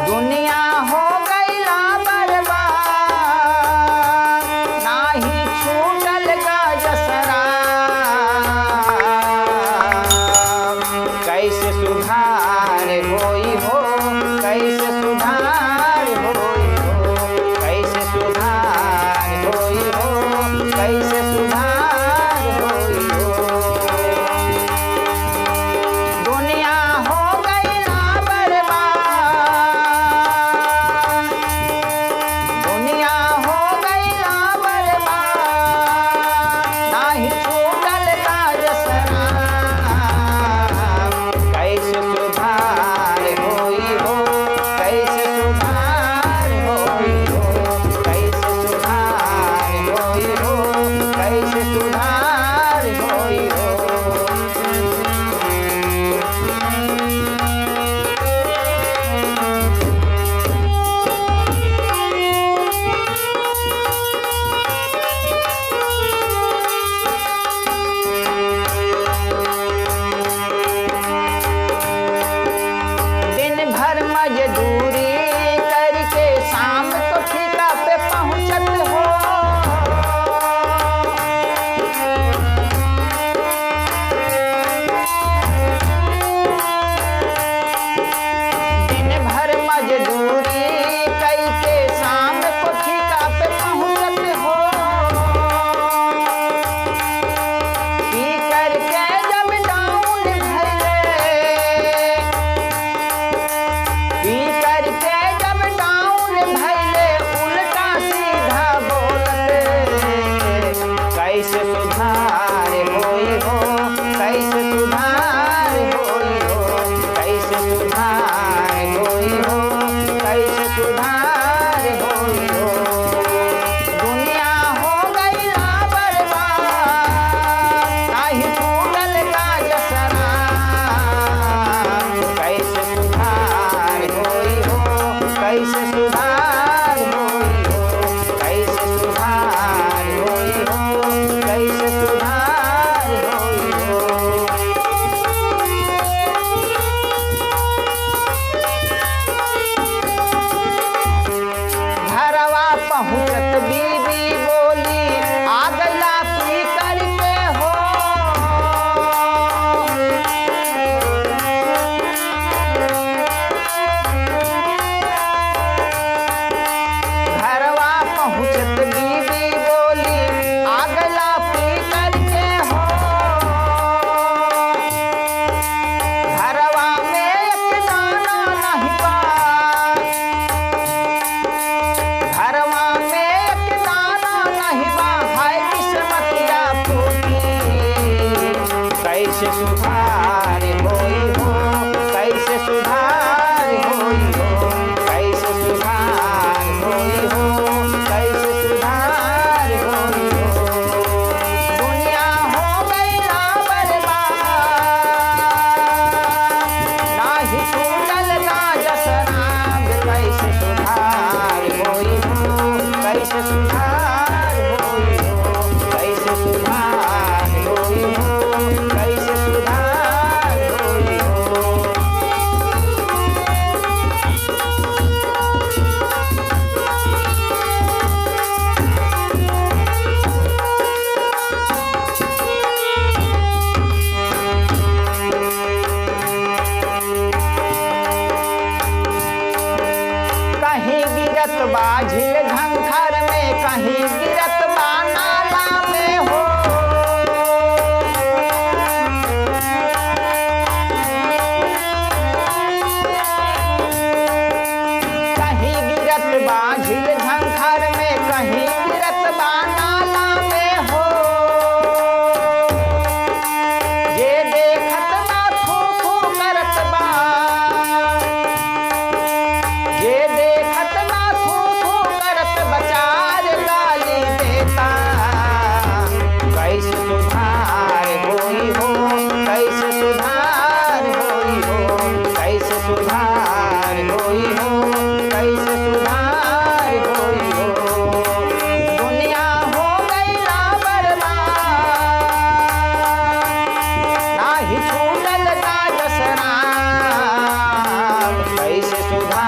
दुनिया हो गईला बर्बाद, नाही छूटल गजसरा। कैसे सुधार होई हो, कैसे सुधार होई हो, कैसे सुधार होई हो, कैसे सुधार होई हो। दुनिया हो गईला बर्बाद, दुनिया हो गईला बर्बाद, नाही छूटल गजसरा। कैसे सुधार होई हो, कैसे सुधार होई हो, कैसे सुधार होई हो, कैसे सुधार होई हो। दिन भर मजदूरी करके शाम को ठिका पे पहुंचत हो। दिन भर मजदूरी करके शाम को ठिका पे पहुंचत हो। पी करके जब डाउन भइले, पी करके जब डाउन भइले, उल्टा सीधा बोलते। कैसे सुधार होई हो, कैसे सुधार होई हो, कैसे सुधार होई हो, कैसे सुधार होई हो। दुनिया हो गईला बर्बाद, नाही छूटल गजसरा। कैसे सुधार होई हो, कैसे सुधार होई हो, कैसे सुधार होई हो, कैसे सुधार होई हो। घरवा पहुँचत बीबी बोली, आ गईला पी करके हो। घरवा पहुँचत बीबी बोली, आ गईला पी करके हो। घरवा में एक दाना नहीं बा, घरवा में एक दाना नहीं बा, हाय किस्मतिया फूटी। कैसे सुधार होई हो, कैसे सुधार होई हो, कैसे सुधार होई हो, कैसे सुधार होई हो। दुनिया हो गईला बर्बाद, नाही छूटल गजसरा। कैसे सुधार होई हो, कैसे सुधार होई हो, कैसे सुधार होई हो, कैसे सुधार होई हो। कहीं गिरत बा झील झंखर में, कहीं गिरत बा नाला में हो। कहीं गिरत बा झील झंखर में, कहीं गिरत बा नाला में हो। जे देखत बा थू थू करत बा, जे देखत बा थू थू करत, बचार गाली देता। सुधा